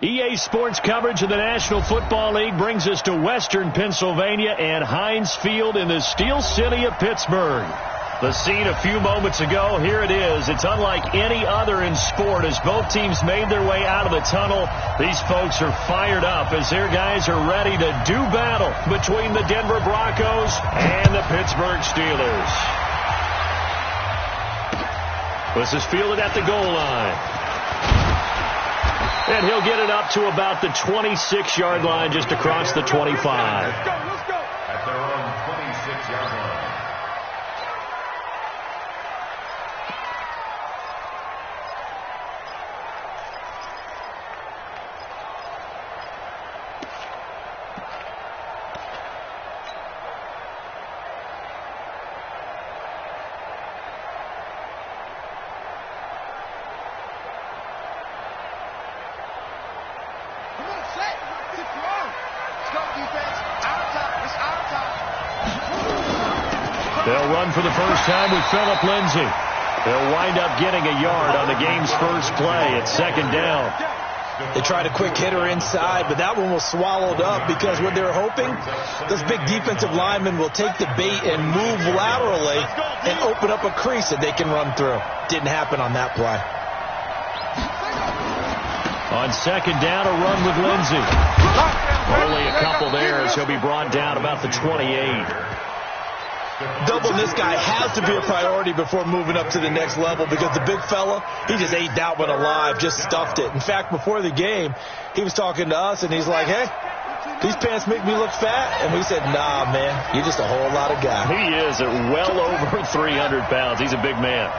EA Sports coverage of the National Football League brings us to Western Pennsylvania and Heinz Field in the Steel City of Pittsburgh. The scene a few moments ago, here it is. It's unlike any other in sport as both teams made their way out of the tunnel. These folks are fired up as their guys are ready to do battle between the Denver Broncos and the Pittsburgh Steelers. This is fielded at the goal line. And he'll get it up to about the 26-yard line, just across the 25. Let's go. At their own 26-yard line. They'll run for the first time with Phillip Lindsay. They'll wind up getting a yard on the game's first play at second down. They tried a quick hitter inside, but that one was swallowed up because what they're hoping, those big defensive linemen will take the bait and move laterally and open up a crease that they can run through. Didn't happen on that play. On second down, a run with Lindsay. Only a couple there as he'll be brought down about the 28. Doubling this guy has to be a priority before moving up to the next level because the big fella, he just ate that one alive, just stuffed it. In fact, before the game, he was talking to us, and he's like, hey, these pants make me look fat. And we said, nah, man, you're just a whole lot of guy. He is at well over 300 pounds. He's a big man.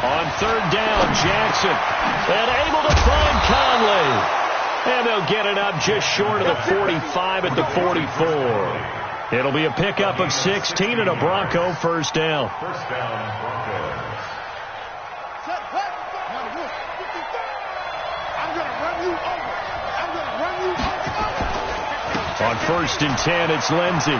On third down, Jackson, and able to find Conley. And they'll get it up just short of the 45 at the 44. It'll be a pickup of 16 and a Bronco first down. First down, Broncos. On first and 10, it's Lindsay.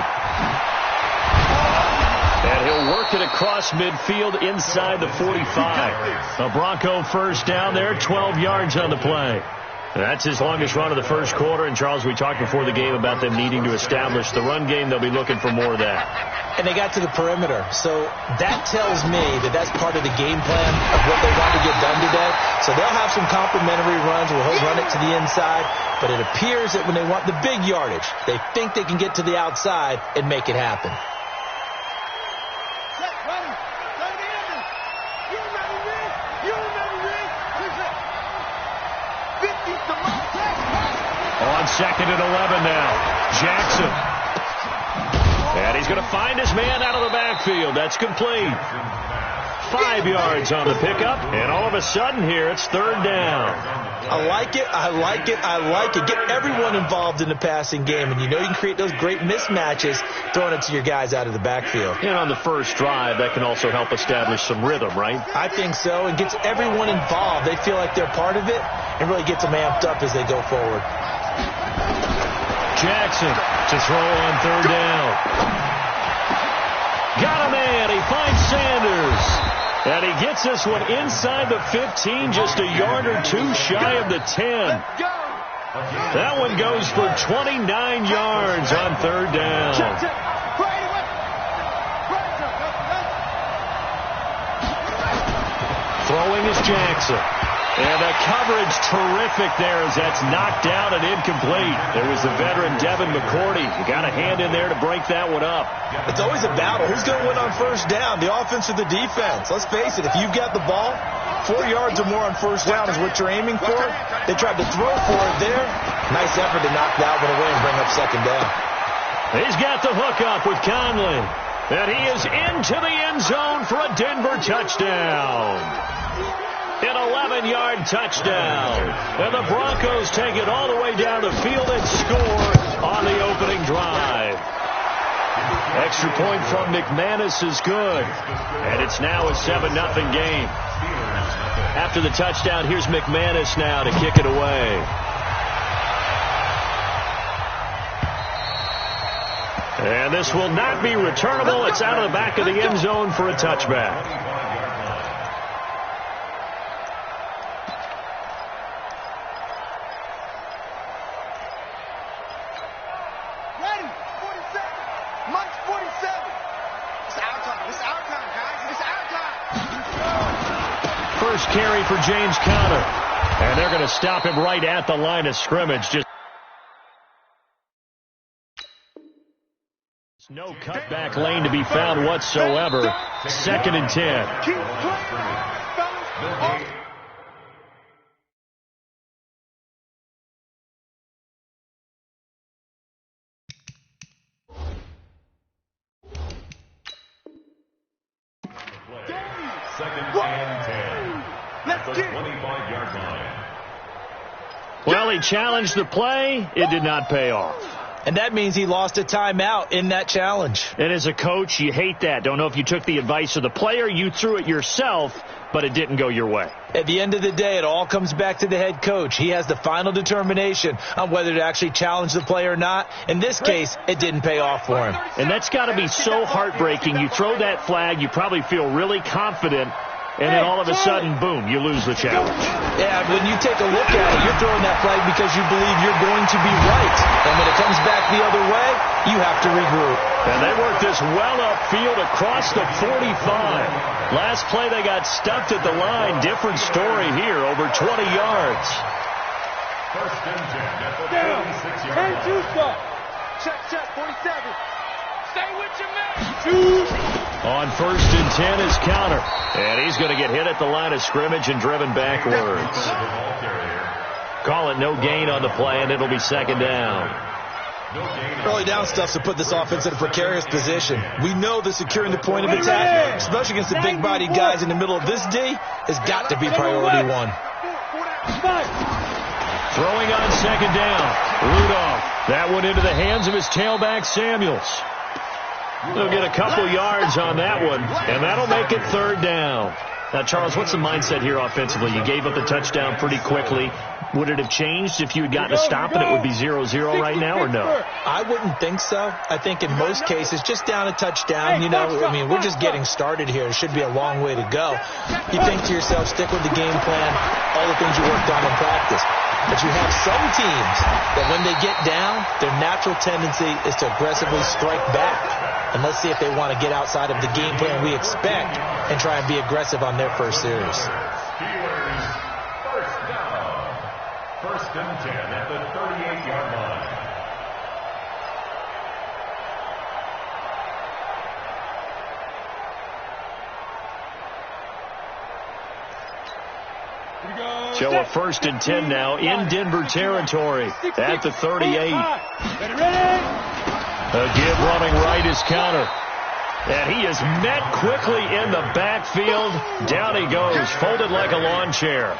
And he'll work it across midfield inside the 45. A Bronco first down there, 12 yards on the play. That's his longest run of the first quarter. And, Charles, we talked before the game about them needing to establish the run game. They'll be looking for more of that. And they got to the perimeter. So that tells me that that's part of the game plan of what they want to get done today. So they'll have some complimentary runs where he'll run it to the inside. But it appears that when they want the big yardage, they think they can get to the outside and make it happen. On second and 11 now, Jackson. And he's going to find his man out of the backfield. That's complete. 5 yards on the pickup, and all of a sudden here it's third down. I like it. Get everyone involved in the passing game, and you know you can create those great mismatches throwing it to your guys out of the backfield. And on the first drive, that can also help establish some rhythm, right? I think so, and gets everyone involved. They feel like they're part of it and really gets them amped up as they go forward. Jackson to throw on third down. Got a man. He finds Sanders. And he gets this one inside the 15, just a yard or two shy of the 10. That one goes for 29 yards on third down. Throwing is Jackson. And the coverage terrific there as that's knocked down and incomplete. There was the veteran Devin McCourty. You got a hand in there to break that one up. It's always a battle. Who's going to win on first down, the offense or the defense? Let's face it, if you've got the ball, 4 yards or more on first down is what you're aiming for. They tried to throw for it there. Nice effort to knock that one away and bring up second down. He's got the hook up with Conley. And he is into the end zone for a Denver touchdown. An 11-yard touchdown. And the Broncos take it all the way down the field and score on the opening drive. Extra point from McManus is good. And it's now a 7-0 game. After the touchdown, here's McManus now to kick it away. And this will not be returnable. It's out of the back of the end zone for a touchback. first carry for James Conner. And they're going to stop him right at the line of scrimmage. Just no cutback lane to be found whatsoever. 2nd and 10. Second and 10. At the 25-yard line. Well, he challenged the play. It did not pay off. And that means he lost a timeout in that challenge. And as a coach, you hate that. Don't know if you took the advice of the player, you threw it yourself, but it didn't go your way. At the end of the day, it all comes back to the head coach. He has the final determination on whether to actually challenge the play or not. In this case, it didn't pay off for him. And that's got to be so heartbreaking. You throw that flag, you probably feel really confident, and then all of a sudden, boom, you lose the challenge. Yeah, when you take a look at it, you're throwing that flag because you believe you're going to be right. And when it comes back the other way, you have to regroup. And they work this well upfield across the 45. Last play, they got stuffed at the line. Different story here, over 20 yards. First and 10 at the 46-yard line. Check, 47. Stay with your man. On 1st and 10 is Conner. And he's going to get hit at the line of scrimmage and driven backwards. Call it no gain on the play, and it'll be 2nd down. Early down stuff's to put this offense in a precarious position. We know that securing the point of attack, especially against the big-bodied guys in the middle of this D, has got to be priority one. Throwing on 2nd down. Rudolph. That one into the hands of his tailback, Samuels. They'll get a couple yards on that one, and that'll make it 3rd down. Now, Charles, what's the mindset here offensively? You gave up the touchdown pretty quickly. Would it have changed if you had gotten a stop and it would be 0-0 right now, or no? I wouldn't think so. I think in most cases, just down a touchdown, I mean, we're just getting started here. It should be a long way to go. You think to yourself, stick with the game plan, all the things you worked on in practice. But you have some teams that when they get down, their natural tendency is to aggressively strike back. And let's see if they want to get outside of the game plan we expect and try and be aggressive on their first series. Steelers, first down. 1st and 10 at the 38-yard line. So a 1st and 10 now in Denver territory at the 38. A give running right is Conner. And he is met quickly in the backfield. Down he goes, folded like a lawn chair.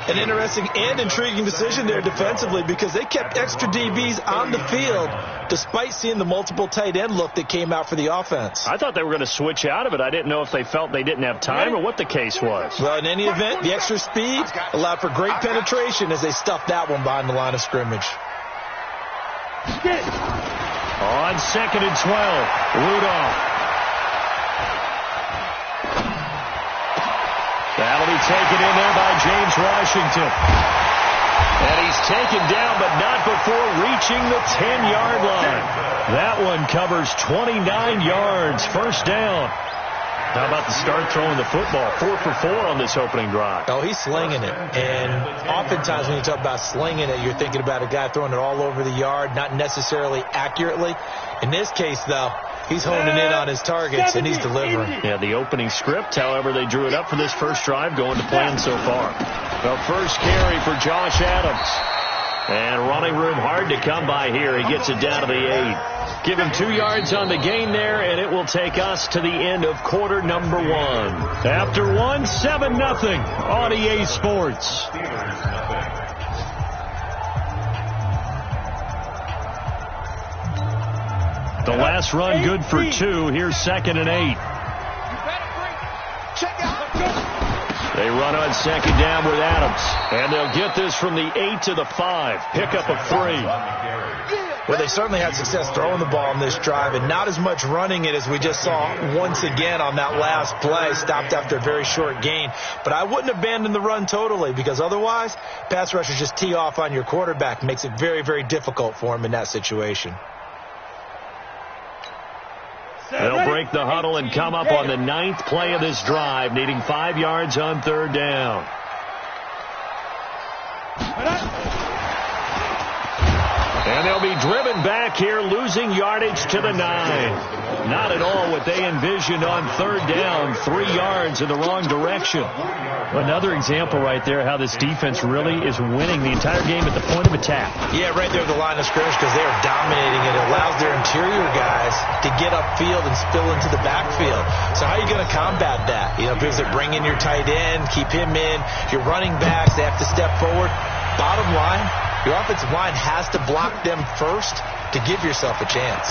An interesting and intriguing decision there defensively because they kept extra DBs on the field despite seeing the multiple tight end look that came out for the offense. I thought they were going to switch out of it. I didn't know if they felt they didn't have time or what the case was. Well, in any event, the extra speed allowed for great penetration as they stuffed that one behind the line of scrimmage. On 2nd and 12, Rudolph. That'll be taken in there by James Washington. And he's taken down, but not before reaching the 10-yard line. That one covers 29 yards. 1st down. How about the start throwing the football? 4 for 4 on this opening drive. Oh, he's slinging it. And oftentimes when you talk about slinging it, you're thinking about a guy throwing it all over the yard, not necessarily accurately. In this case, though, he's honing in on his targets, and he's delivering. Yeah, the opening script, however, they drew it up for this first drive, going to plan so far. The first carry for Josh Adams. And running room hard to come by here. He gets it down to the 8. Give him 2 yards on the gain there, and it will take us to the end of quarter number 1. After 1, 7-0 on EA Sports. The last run good for 2. Here's 2nd and 8. They run on 2nd down with Adams. And they'll get this from the 8 to the 5. Pickup of 3. Well, they certainly had success throwing the ball in this drive and not as much running it as we just saw once again on that last play. Stopped after a very short gain. But I wouldn't abandon the run totally because otherwise, pass rushers just tee off on your quarterback. Makes it very, very difficult for him in that situation. They'll break the huddle and come up on the 9th play of this drive, needing 5 yards on 3rd down. And they'll be driven back here, losing yardage to the 9. Not at all what they envisioned on 3rd down, 3 yards in the wrong direction. Another example right there how this defense really is winning the entire game at the point of attack. Yeah, right there at the line of scrimmage because they are dominating. It allows their interior guys to get upfield and spill into the backfield. So how are you going to combat that? You know, because they bring in your tight end, keep him in. Your running backs, they have to step forward. Bottom line, your offensive line has to block them first to give yourself a chance.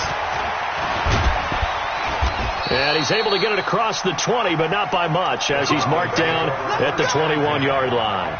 And he's able to get it across the 20, but not by much, as he's marked down at the 21-yard line.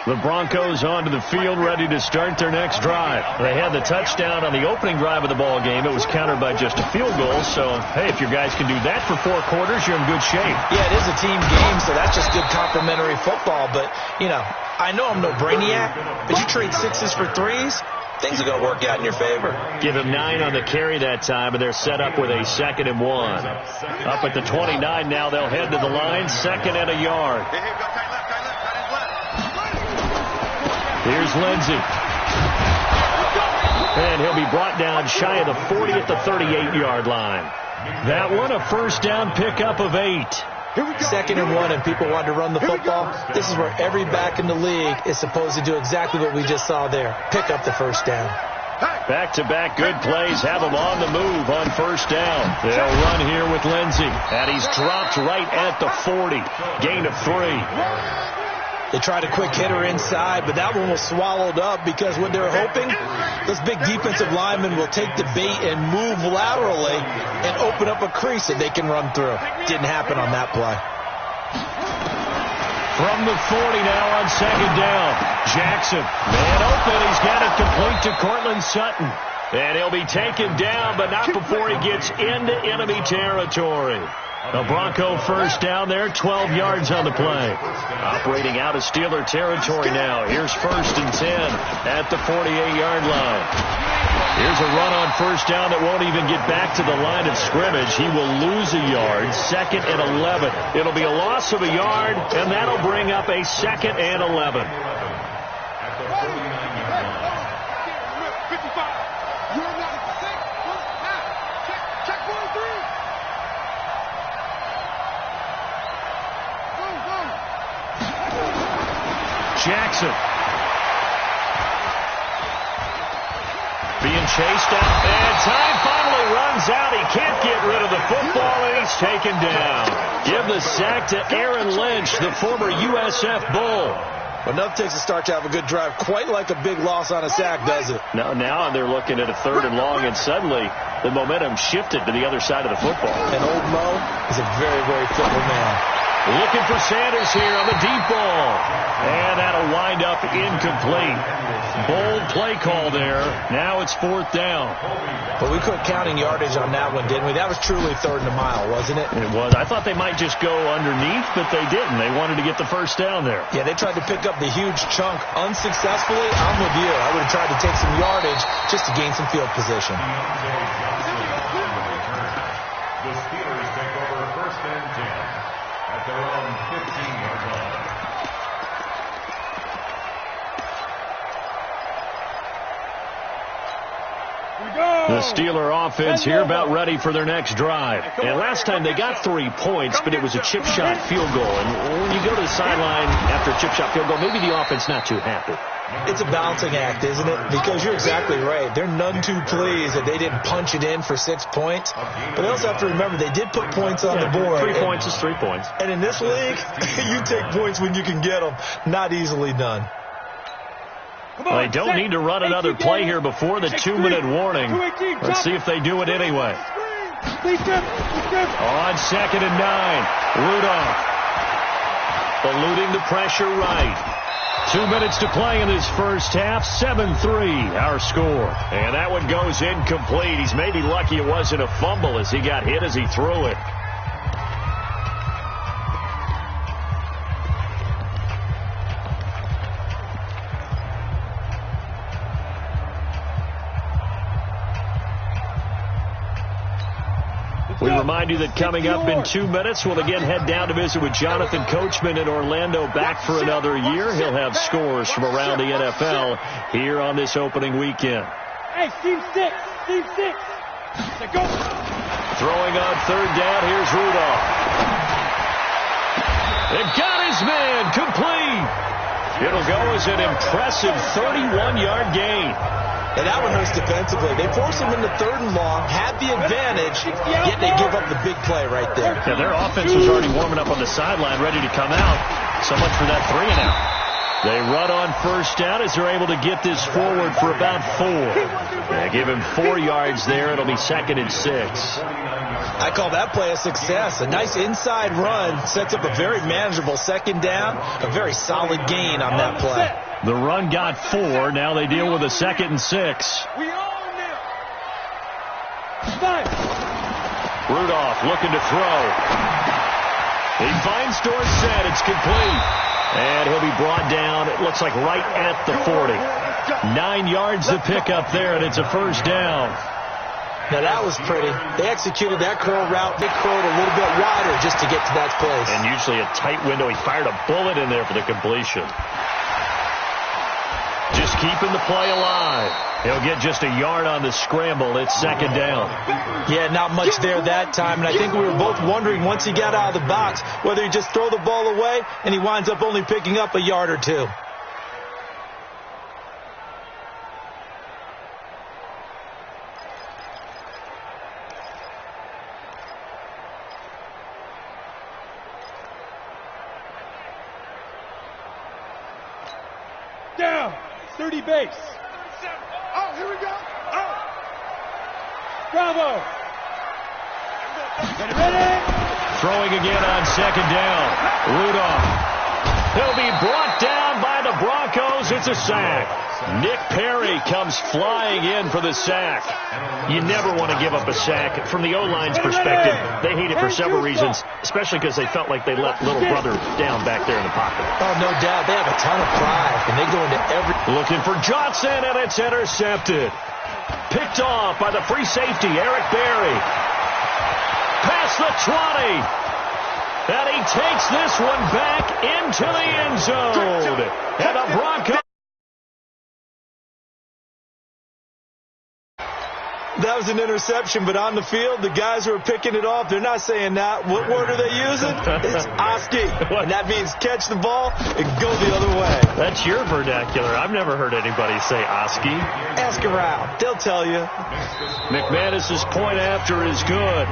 The Broncos onto the field, ready to start their next drive. They had the touchdown on the opening drive of the ball game. It was countered by just a field goal. So, hey, if your guys can do that for 4 quarters, you're in good shape. Yeah, it is a team game, so that's just good complimentary football. But, you know, I know I'm no brainiac, but you trade 6s for 3s, things are going to work out in your favor. Give him 9 on the carry that time, and they're set up with a 2nd and 1. Up at the 29 now, they'll head to the line, 2nd and a yard. Here's Lindsey. And he'll be brought down shy of the 40 at the 38-yard line. That one a 1st down pickup of 8. 2nd and 1, and people want to run the football. This is where every back in the league is supposed to do exactly what we just saw there. Pick up the 1st down. Back-to-back good plays have them on the move on 1st down. They'll run here with Lindsey. And he's dropped right at the 40. Gain of 3. They tried a quick hitter inside, but that one was swallowed up because what they're hoping, this big defensive lineman will take the bait and move laterally and open up a crease that they can run through. Didn't happen on that play. From the 40 now on 2nd down. Jackson, man open. He's got it complete to Cortland Sutton. And he'll be taken down, but not before he gets into enemy territory. A Bronco 1st down there, 12 yards on the play. Operating out of Steeler territory now. Here's 1st and 10 at the 48-yard line. Here's a run on 1st down that won't even get back to the line of scrimmage. He will lose a yard, 2nd and 11. It'll be a loss of a yard, and that'll bring up a 2nd and 11. Jackson. Being chased out, and time finally runs out. He can't get rid of the football, and he's taken down. Give the sack to Aaron Lynch, the former USF Bull. Well, enough takes a start to have a good drive, quite like a big loss on a sack, does it? Now they're looking at a 3rd and long, and suddenly the momentum shifted to the other side of the football. And old Mo is a very, very football man. Looking for Sanders here on the deep ball. And that'll wind up incomplete. Bold play call there. Now it's 4th down. But we quit counting yardage on that one, didn't we? That was truly 3rd and a mile, wasn't it? It was. I thought they might just go underneath, but they didn't. They wanted to get the 1st down there. Yeah, they tried to pick up the huge chunk unsuccessfully. I'm with you. I would have tried to take some yardage just to gain some field position. The Steelers take over 1st and 10 at their own 15-yard line. The Steeler offense here about ready for their next drive. And last time they got 3 points, but it was a chip shot field goal. And when you go to the sideline after a chip shot field goal, maybe the offense not too happy. It's a balancing act, isn't it? Because you're exactly right. They're none too pleased that they didn't punch it in for 6 points. But they also have to remember they did put points on the board. 3 points is 3 points. And in this league, you take points when you can get them. Not easily done. Well, they don't need to run another play here before the 2-minute warning. Let's see if they do it anyway. On 2nd and 9, Rudolph eluding the pressure right. 2 minutes to play in this first half. 7-3 our score. And that one goes incomplete. He's maybe lucky it wasn't a fumble as he got hit as he threw it. Remind you that coming up in 2 minutes, we'll again head down to visit with Jonathan Coachman in Orlando, back for another year. He'll have scores from around the NFL here on this opening weekend. Hey, Team 6. Team 6. Go. Throwing on third down, here's Rudolph. And got his man complete. It'll go as an impressive 31-yard gain. And that one hurts defensively. They force him into third and long, had the advantage, yet they give up the big play right there. Yeah, their offense was already warming up on the sideline, ready to come out. So much for that 3 and out. They run on first down as they're able to get this forward for about 4. They give him 4 yards there. It'll be 2nd and 6. I call that play a success. A nice inside run sets up a very manageable second down, a very solid gain on that play. The run got 4. Now they deal with a 2nd and 6. We own them. Rudolph looking to throw. He finds Dorsett. It's complete. And he'll be brought down, it looks like right at the 40. 9 yards to pick up there, and it's a first down. Now that was pretty. They executed that curl route. They curled a little bit wider just to get to that place. And usually a tight window. He fired a bullet in there for the completion. Just keeping the play alive. He'll get just a yard on the scramble. It's 2nd down. Yeah, not much there that time. And I think we were both wondering once he got out of the box whether he just throw the ball away and he winds up only picking up a yard or 2. Down. 30 base. Oh, here we go. Oh. Bravo. Ready? Throwing again on 2nd down. Rudolph. He'll be brought down by the Broncos. It's a sack. Nick Perry comes flying in for the sack. You never want to give up a sack. From the O-line's perspective, they hate it for several reasons, especially because they felt like they let little brother down back there in the pocket. Oh, no doubt. They have a ton of pride, and they go into every... Looking for Johnson, and it's intercepted. Picked off by the free safety, Eric Berry. Past the 20. And he takes this one back into the end zone. And the Broncos... That was an interception, but on the field, the guys who are picking it off, they're not saying that. What word are they using? It's Oski. And that means catch the ball and go the other way. That's your vernacular. I've never heard anybody say Oski. Ask around. They'll tell you. McManus's point after is good.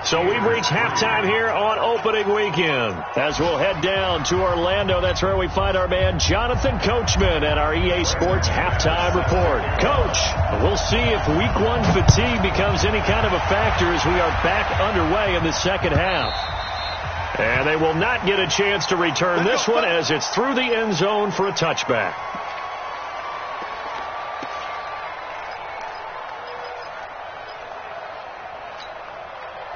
So we've reached halftime here on opening weekend. As we'll head down to Orlando, that's where we find our man Jonathan Coachman at our EA Sports Halftime Report. Coach, we'll see if Week 1 fatigue becomes any kind of a factor as we are back underway in the second half. And they will not get a chance to return this one as it's through the end zone for a touchback.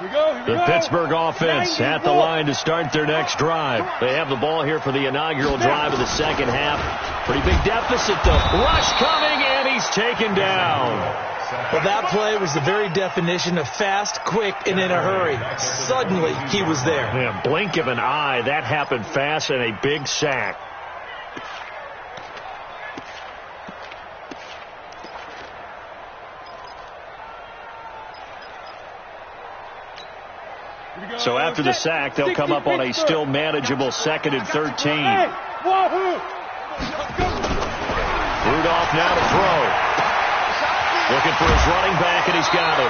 The Pittsburgh offense at the line to start their next drive. They have the ball here for the inaugural drive of the second half. Pretty big deficit, though. Rush coming, and he's taken down. Well, that play was the very definition of fast, quick, and in a hurry. Suddenly, he was there. Yeah, blink of an eye. That happened fast and a big sack. So after the sack, they'll come up on a still manageable 2nd and 13. Rudolph now to throw. Looking for his running back, and he's got him.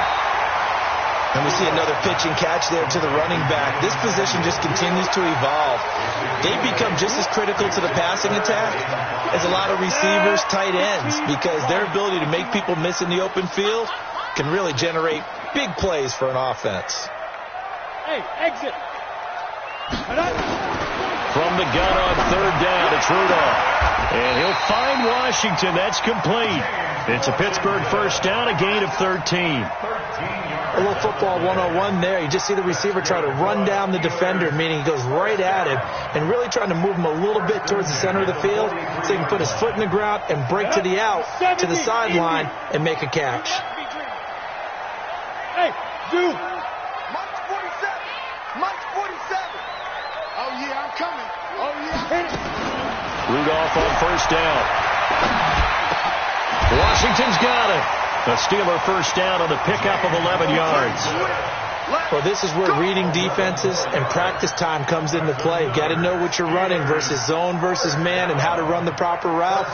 And we see another pitch and catch there to the running back. This position just continues to evolve. They become just as critical to the passing attack as a lot of receivers, tight ends, because their ability to make people miss in the open field can really generate big plays for an offense. Hey, exit. From the gun on third down, it's Rudolph. And he'll find Washington. That's complete. It's a Pittsburgh first down, a gain of 13. A little football 101 there. You just see the receiver try to run down the defender, meaning he goes right at him and really trying to move him a little bit towards the center of the field so he can put his foot in the ground and break to the out, to the sideline, and make a catch. Hey, dude. Oh, yeah, I'm coming. Oh, yeah. Rudolph on first down. Washington's got it. A Steeler first down on the pickup of 11 yards. Well, this is where reading defenses and practice time comes into play. You got to know what you're running versus zone versus man and how to run the proper route.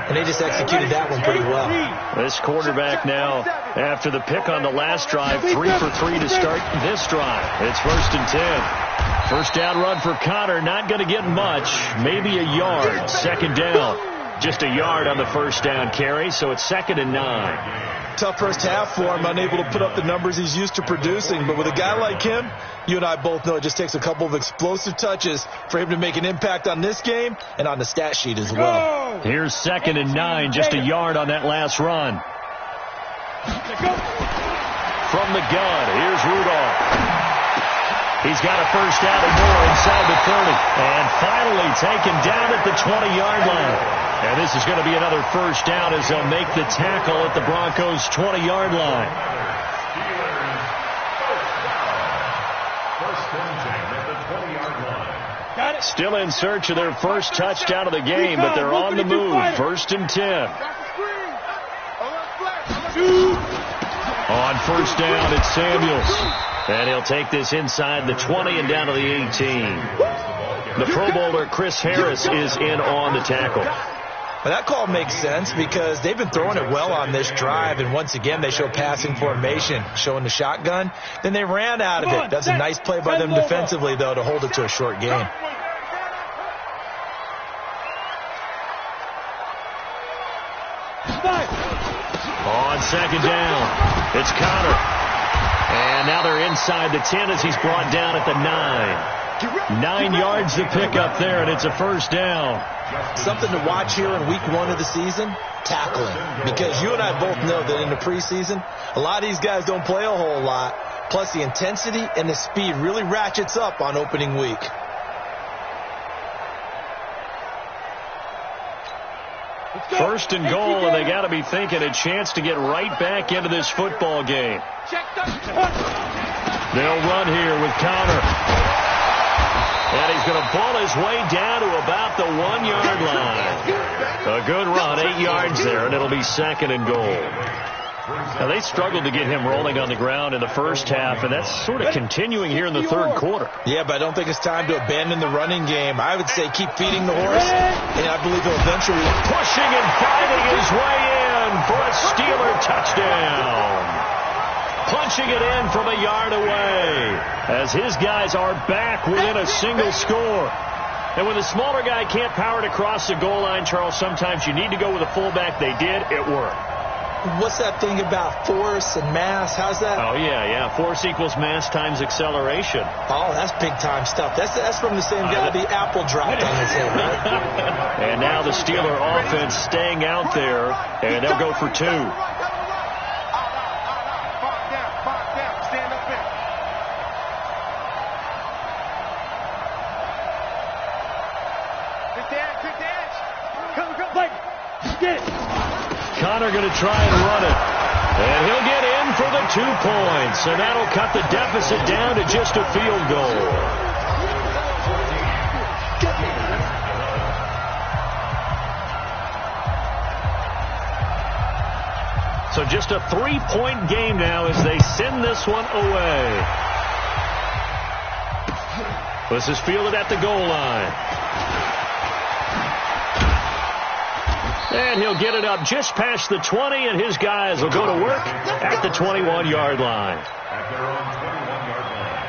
And they just executed that one pretty well. This quarterback now, after the pick on the last drive, 3 for 3 to start this drive. It's 1st and 10. First down run for Connor. Not going to get much. Maybe a yard. 2nd down. Just a yard on the first down carry, so it's 2nd and 9. Tough first half for him, unable to put up the numbers he's used to producing. But with a guy like him, you and I both know it just takes a couple of explosive touches for him to make an impact on this game and on the stat sheet as well. Here's 2nd and 9, just a yard on that last run. From the gun, here's Rudolph. He's got a first down and more inside the 30. And finally taken down at the 20-yard line. And this is going to be another first down as they'll make the tackle at the Broncos' 20-yard line. Still in search of their first touchdown of the game, but they're on the move. 1st and 10. On first down, it's Samuels. And he'll take this inside the 20 and down to the 18. The Pro Bowler Chris Harris is in on the tackle. Well, that call makes sense because they've been throwing it well on this drive, and once again they show passing formation, showing the shotgun. Then they ran out of it. That's a nice play by them defensively, though, to hold it to a short game. On 2nd down, it's Connor. And now they're inside the 10 as he's brought down at the 9. 9 yards to pick up there, and it's a first down. Something to watch here in week 1 of the season, tackling. Because you and I both know that in the preseason, a lot of these guys don't play a whole lot. Plus the intensity and the speed really ratchets up on opening week. First and goal, and they got to be thinking a chance to get right back into this football game. They'll run here with Connor. And he's going to pull his way down to about the 1-yard line. A good run, 8 yards there, and it'll be 2nd and goal. Now, they struggled to get him rolling on the ground in the first half, and that's sort of continuing here in the 3rd quarter. Yeah, but I don't think it's time to abandon the running game. I would say keep feeding the horse, and I believe he'll eventually... Pushing and fighting his way in for a Steeler touchdown. Punching it in from a yard away as his guys are back within a single score. And when the smaller guy can't power it across the goal line, Charles, sometimes you need to go with a fullback. They did. It worked. What's that thing about force and mass? How's that? Oh, yeah. Force equals mass times acceleration. Oh, that's big-time stuff. That's from the same guy the apple dropped on his head, right? And now the Steeler offense staying out there, and they'll go for 2. Stand up there. Good dash. Come, play. Get it. Connor going to try and run it. And he'll get in for the 2 points. And that'll cut the deficit down to just a field goal. So just a 3-point game now as they send this one away. This is fielded at the goal line. And he'll get it up just past the 20, and his guys will go to work at the 21-yard line. At their own 21-yard line.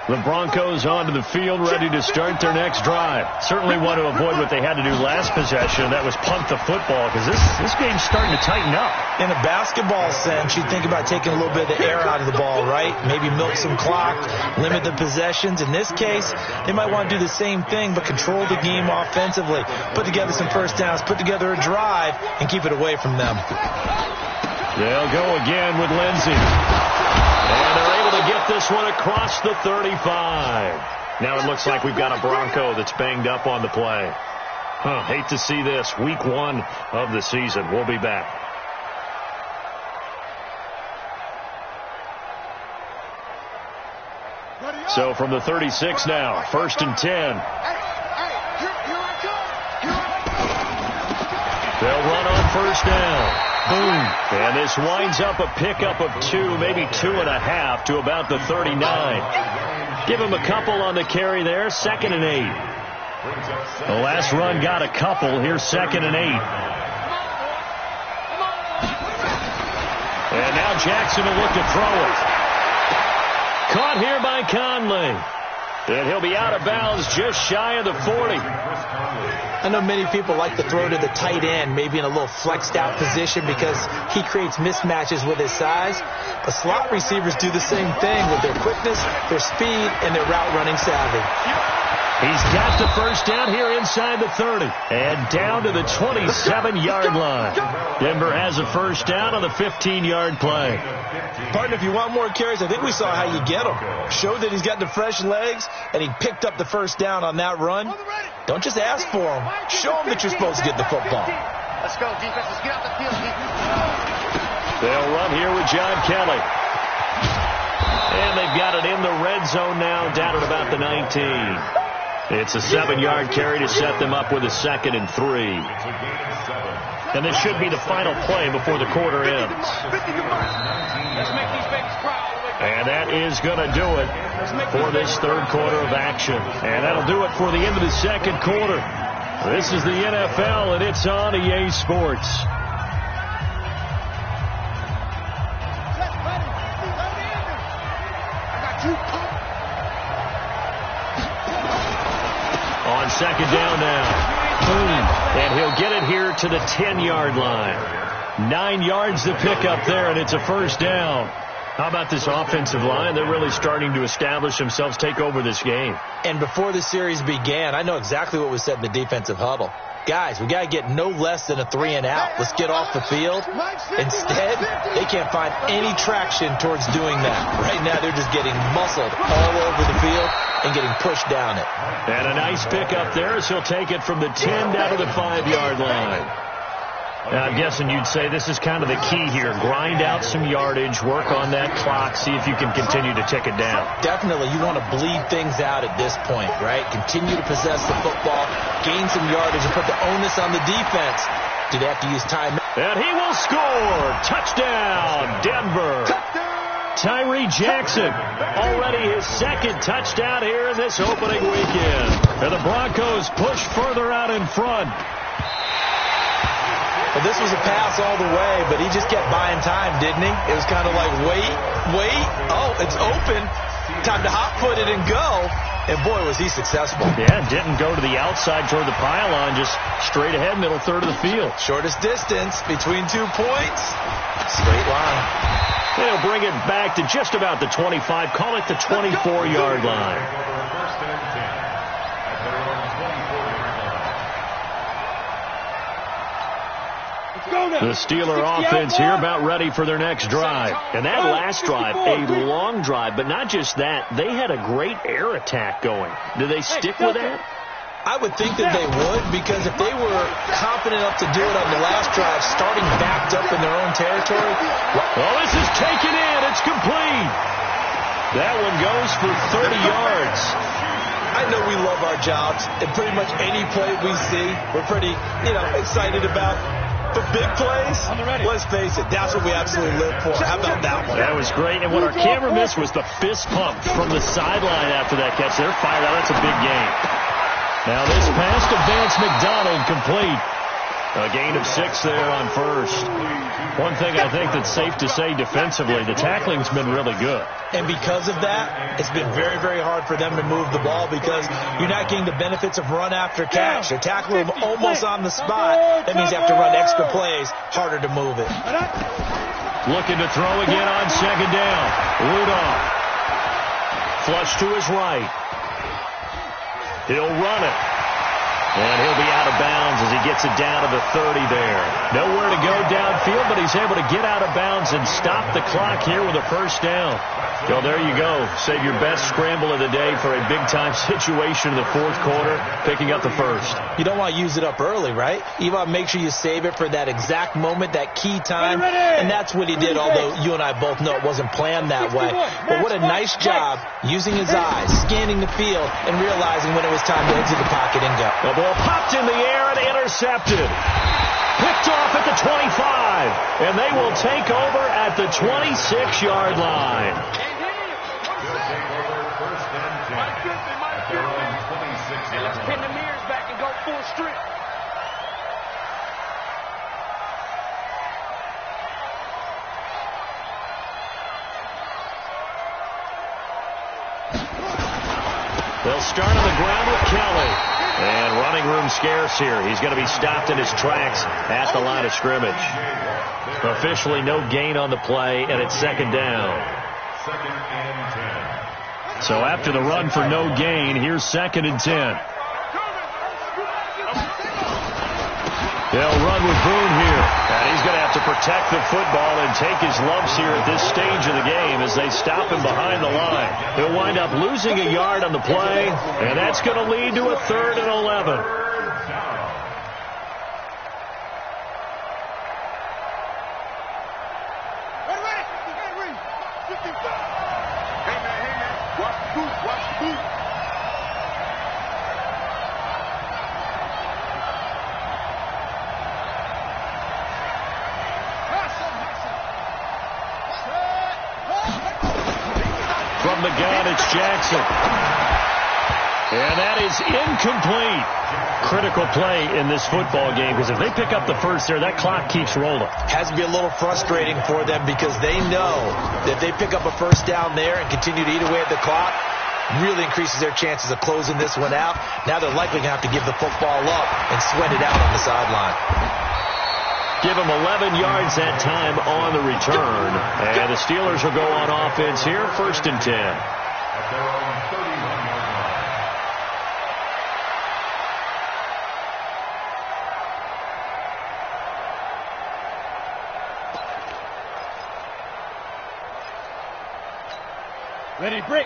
The Broncos onto the field, ready to start their next drive. Certainly want to avoid what they had to do last possession. That was punt the football, because this game's starting to tighten up. In a basketball sense, you think about taking a little bit of the air out of the ball, right? Maybe milk some clock, limit the possessions. In this case, they might want to do the same thing, but control the game offensively. Put together some first downs, put together a drive, and keep it away from them. They'll go again with Lindsey. And they're able to get this one across the 35. Now it looks like we've got a Bronco that's banged up on the play. Hate to see this. Week 1 of the season. We'll be back. So from the 36 now, 1st and 10. They'll run on 1st down. Boom. And this winds up a pickup of 2, maybe 2.5 to about the 39. Give him a couple on the carry there. 2nd and 8. The last run got a couple. Here's 2nd and 8. And now Jackson will look to throw it. Caught here by Conley. And he'll be out of bounds just shy of the 40. I know many people like to throw to the tight end, maybe in a little flexed out position because he creates mismatches with his size. But slot receivers do the same thing with their quickness, their speed, and their route running savvy. He's got the 1st down here inside the 30. And down to the 27-yard line. Denver has a 1st down on the 15-yard play. Partner, if you want more carries, I think we saw how you get them. Show that he's got the fresh legs, and he picked up the 1st down on that run. Don't just ask for him. Show him that you're supposed to get the football. Let's go, defense. Let's get out the field. They'll run here with John Kelly. And they've got it in the red zone now, down at about the 19. It's a 7-yard carry to set them up with a 2nd and 3. And this should be the final play before the quarter ends. And that is going to do it for this 3rd quarter of action. And that'll do it for the end of the 2nd quarter. This is the NFL, and it's on EA Sports. On 2nd down now. Boom. And he'll get it here to the 10-yard line. 9 yards to pick up there, and it's a 1st down. How about this offensive line? They're really starting to establish themselves, take over this game. And before the series began, I know exactly what was said in the defensive huddle. Guys, we got to get no less than a 3 and out. Let's get off the field. Instead, they can't find any traction towards doing that. Right now, they're just getting muscled all over the field and getting pushed down it. And a nice pickup there as he'll take it from the 10 down to the 5-yard line. Now, I'm guessing you'd say this is kind of the key here. Grind out some yardage, work on that clock, see if you can continue to tick it down. Definitely. You want to bleed things out at this point, right? Continue to possess the football, gain some yardage, and put the onus on the defense. Do they have to use time? And he will score. Touchdown, Denver. Tyree Jackson, already his 2nd touchdown here in this opening weekend. And the Broncos push further out in front. Well, this was a pass all the way, but he just kept buying time, didn't he? It was kind of like, wait. Oh, it's open. Time to hot-foot it and go. And, boy, was he successful. Yeah, didn't go to the outside toward the pylon, just straight ahead, middle third of the field. Shortest distance between 2 points. Straight line. They'll bring it back to just about the 25. Call it the 24-yard line. The Steeler offense here about ready for their next drive. And that last drive, a long drive, but not just that. They had a great air attack going. Do they stick with that? I would think that they would, because if they were confident enough to do it on the last drive, starting backed up in their own territory. Well, this is taken in. It's complete. That one goes for 30 yards. I know we love our jobs, and pretty much any play we see, we're pretty, excited about. But big plays, let's face it, that's what we absolutely live for. How about that one? That was great. And what our camera missed was the fist pump from the sideline after that catch. They're fired out. That's a big game. Now this pass to Vance McDonald complete. A gain of 6 there on 1st. One thing I think that's safe to say defensively, the tackling's been really good. And because of that, it's been very, very hard for them to move the ball because you're not getting the benefits of run after catch. They're tackling them almost on the spot. That means you have to run extra plays, harder to move it. Looking to throw again on 2nd down. Rudolph. Flush to his right. He'll run it. And he'll be out of bounds as he gets it down to the 30 there. Nowhere to go downfield, but he's able to get out of bounds and stop the clock here with a first down. So there you go. Save your best scramble of the day for a big-time situation in the fourth quarter, picking up the first. You don't want to use it up early, right? You want to make sure you save it for that exact moment, that key time. And that's what he did, although you and I both know it wasn't planned that way. But what a nice job using his eyes, scanning the field, and realizing when it was time to exit the pocket and go. The ball popped in the air and intercepted. Picked off at the 25. And they will take over at the 26-yard line. Let's pin the mirrors back and go full strength. They'll start on the ground with Kelly. And running room scarce here. He's going to be stopped in his tracks at the line of scrimmage. Officially no gain on the play, and it's second down. Second and 10. So after the run for no gain, here's second and 10. They'll run with Boone here. And he's going to have to protect the football and take his lumps here at this stage of the game as they stop him behind the line. He'll wind up losing a yard on the play, and that's going to lead to a 3rd and 11. From the gun, it's Jackson. And that is incomplete. Critical play in this football game, because if they pick up the first there, that clock keeps rolling. Has to be a little frustrating for them because they know that if they pick up a first down there and continue to eat away at the clock, really increases their chances of closing this one out. Now they're likely going to have to give the football up and sweat it out on the sideline. Give them 11 yards that time on the return. And the Steelers will go on offense here, 1st and 10. At their own 31-yard line.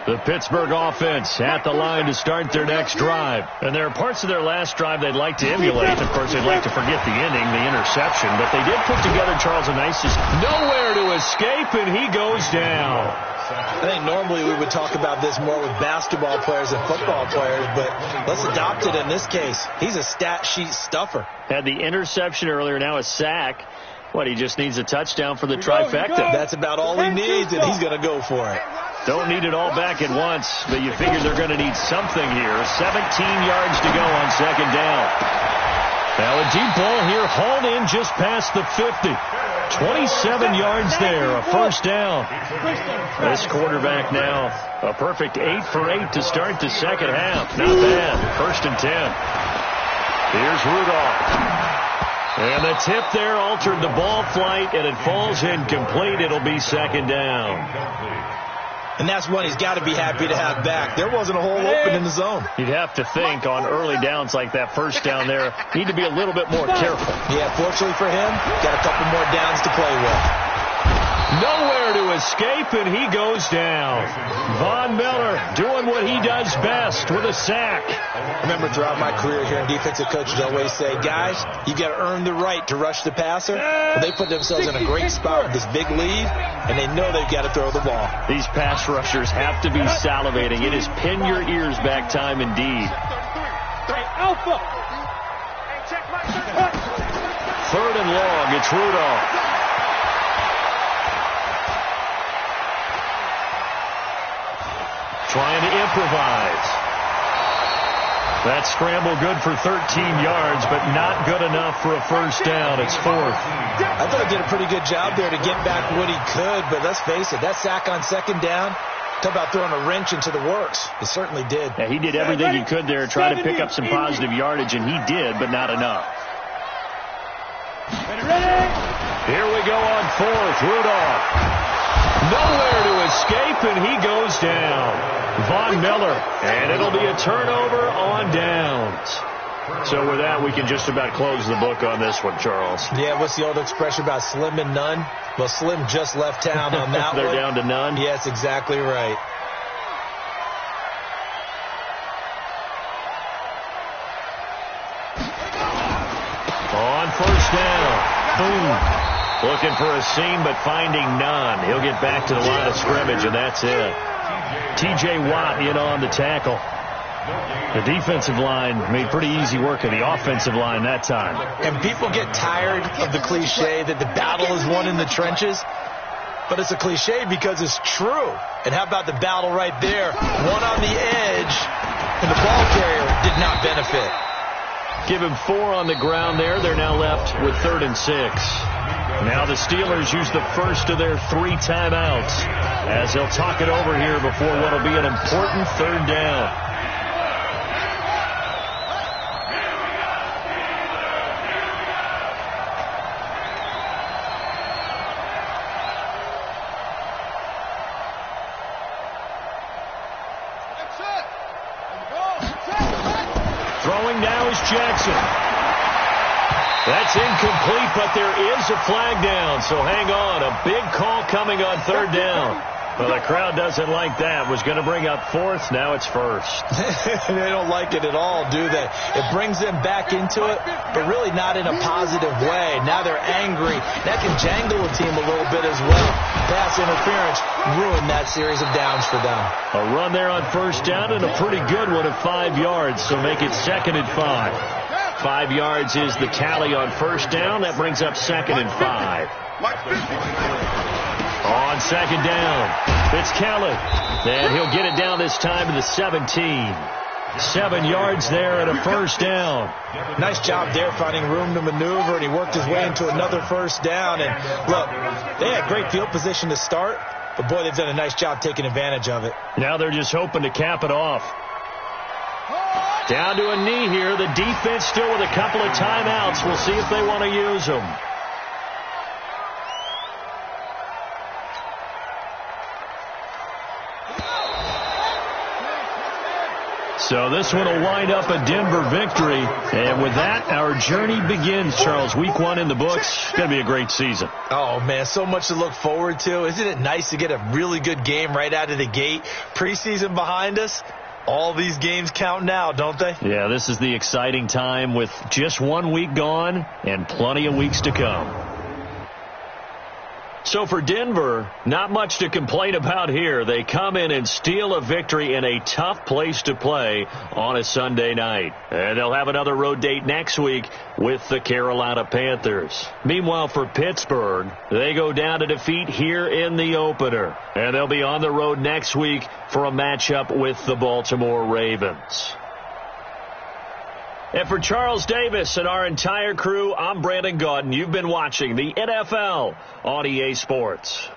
The Pittsburgh offense at the line to start their next drive. And there are parts of their last drive they'd like to emulate. Of course, they'd like to forget the ending, the interception. But they did put together, Charles, a nice nowhere to escape, and he goes down. I think normally we would talk about this more with basketball players and football players, but let's adopt it in this case. He's a stat sheet stuffer. Had the interception earlier, now a sack. What, he just needs a touchdown for the trifecta. That's about all he needs, and he's going to go for it. Don't need it all back at once, but you figure they're going to need something here. 17 yards to go on second down. Now a deep ball here, hauled in just past the 50. 27 yards there, a first down. This quarterback now, a perfect 8 for 8 to start the second half. Not bad. 1st and 10. Here's Rudolph. And the tip there altered the ball flight, and it falls incomplete. It'll be second down. And that's one he's got to be happy to have back. There wasn't a hole open in the zone. You'd have to think on early downs like that first down there, need to be a little bit more careful. Yeah, fortunately for him, got a couple more downs to play with. Nowhere to escape, and he goes down. Von Miller doing what he does best with a sack. I remember throughout my career here in defensive coaches always say, guys, you got to earn the right to rush the passer. Well, they put themselves in a great spot with this big lead, and they know they've got to throw the ball. These pass rushers have to be salivating. It is pin your ears back time indeed. 3rd and long, it's Rudolph. Trying to improvise. That scramble good for 13 yards, but not good enough for a first down. It's 4th. I thought he did a pretty good job there to get back what he could, but let's face it, that sack on second down, talk about throwing a wrench into the works. It certainly did. Yeah, he did everything he could there, try to pick up some positive yardage, and he did, but not enough. Here we go on 4th. Rudolph. Nowhere to escape, and he goes down. Von Miller, and it'll be a turnover on downs. So with that, we can just about close the book on this one, Charles. Yeah, what's the old expression about slim and none? Well, Slim just left town on that They're one. down to none? Yes, exactly right. On first down. Boom. Looking for a seam, but finding none. He'll get back to the line of scrimmage, and that's it. T.J. Watt in on the tackle. The defensive line made pretty easy work of the offensive line that time. And people get tired of the cliche that the battle is won in the trenches. But it's a cliche because it's true. And how about the battle right there? One on the edge, and the ball carrier did not benefit. Give him 4 on the ground there. They're now left with 3rd and 6. Now the Steelers use the first of their 3 timeouts as they'll talk it over here before what will be an important 3rd down. Throwing now is Jackson. That's incomplete, but there is a flag down, so hang on. A big call coming on 3rd down. Well, the crowd doesn't like that. Was going to bring up 4th. Now it's 1st. They don't like it at all, do they? It brings them back into it, but really not in a positive way. Now they're angry. That can jangle a team a little bit as well. Pass interference ruined that series of downs for them. A run there on 1st down and a pretty good one of 5 yards, so make it 2nd and 5. 5 yards is the tally on 1st down. That brings up 2nd and 5. On 2nd down, it's Kelly. And he'll get it down this time to the 17. 7 yards there and a 1st down. Nice job there finding room to maneuver, and he worked his way into another 1st down. And look, they had great field position to start, but boy, they've done a nice job taking advantage of it. Now they're just hoping to cap it off. Down to a knee here. The defense still with a couple of timeouts. We'll see if they want to use them. So this one will wind up a Denver victory. And with that, our journey begins, Charles. Week 1 in the books. It's going to be a great season. Oh, man, so much to look forward to. Isn't it nice to get a really good game right out of the gate? Preseason behind us. All these games count now, don't they? Yeah, this is the exciting time with just 1 week gone and plenty of weeks to come. So for Denver, not much to complain about here. They come in and steal a victory in a tough place to play on a Sunday night. And they'll have another road date next week with the Carolina Panthers. Meanwhile, for Pittsburgh, they go down to defeat here in the opener. And they'll be on the road next week for a matchup with the Baltimore Ravens. And for Charles Davis and our entire crew, I'm Brandon Gaudin. You've been watching the NFL on EA Sports.